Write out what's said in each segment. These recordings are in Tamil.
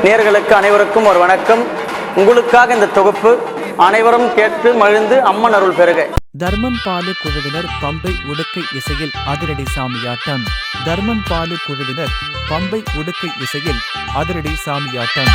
நேயர்களுக்கு அனைவருக்கும் ஒரு வணக்கம். உங்களுக்காக இந்த தொகுப்பு. அனைவரும் கேட்டு மகிழ்ந்து அம்மன் அருள் பெறுக. தர்மம் பாலு குழுவினர் பம்பை உடுக்கை இசையில் அதிரடி சாமியாட்டம். தர்மம் பாலு குழுவினர் பம்பை உடுக்கை இசையில் அதிரடி சாமியாட்டம்.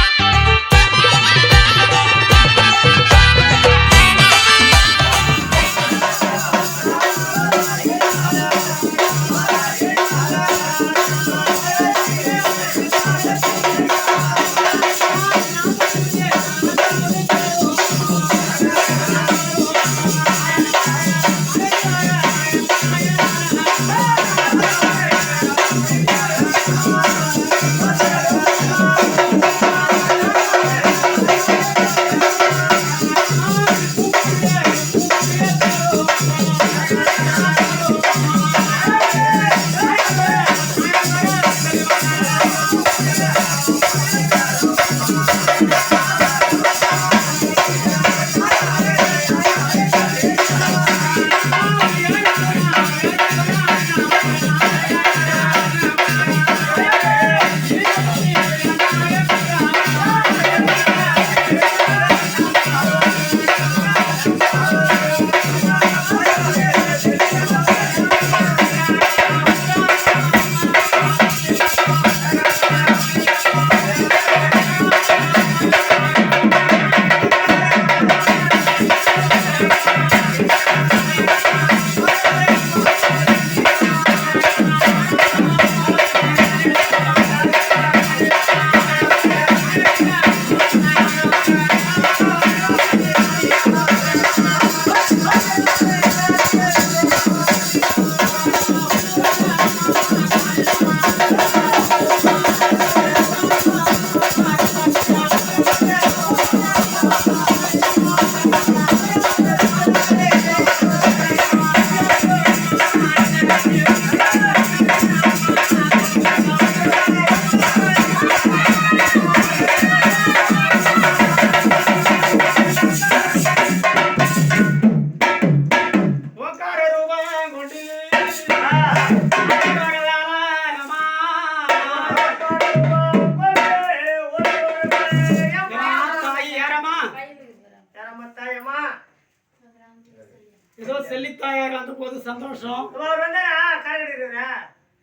ஏதோ செல்லித்தாயார் அந்த போது சந்தோஷம்.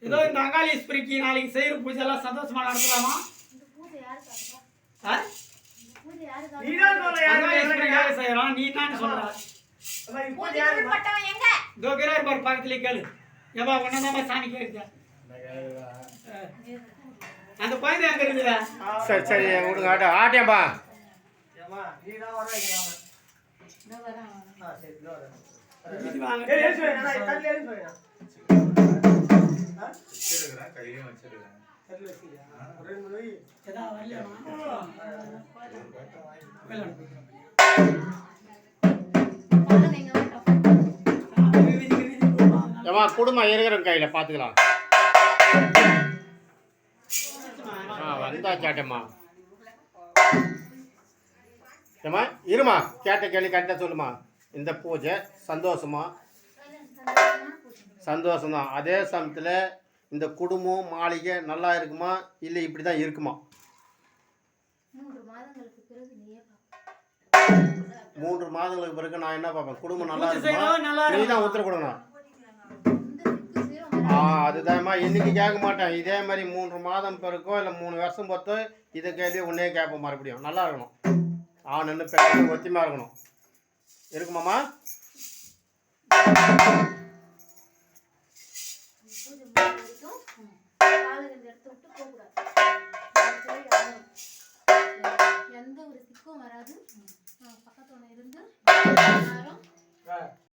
ஏதோ இந்த அங்காளீஸ்வரிக்கு நாளைக்கு செய்யற பூஜை எல்லாம் சந்தோஷமா நடத்தலாமா? செய்யறோம் நீ தான் சொல்ற. பக்கத்துல கேளு எவா ஒன்னதாம சாமி கேட்க அந்த குழந்தை அங்க இருக்குதா? சரி சரி விடுங்க ஆட்டியப்பா. குடும்பம் இருக்கிற கையில பாத்துக்கலாம். வந்தா சாட்டம்மா ஏமா இருமா, கேட்ட கேள்வி கரெக்டாக சொல்லுமா. இந்த பூஜை சந்தோஷம்தான். அதே சமயத்தில் இந்த குடும்பம் மாளிகை நல்லா இருக்குமா இல்லை இப்படி தான் இருக்குமா? 3 மாதங்களுக்கு பிறகு நான் என்ன பார்ப்பேன், குடும்பம் நல்லா இருக்குமா நீ தான் உத்தரவு கொடுக்கணும். அதுதான்மா இன்னைக்கு கேட்க மாட்டேன். இதே மாதிரி 3 மாதம் பிறக்கோ இல்லை 3 வருஷம் பொறுத்தோ இதை கேள்வி உன்னே கேட்போம். மறுபடியும் நல்லா இருக்கணும், ஆணுன்னு பெண்ணும் ஒத்தியமாக இருக்கணும். இருக்குமாம்மா? எந்த ஒரு சிக்கும் வராது. பக்கத்துல இருந்து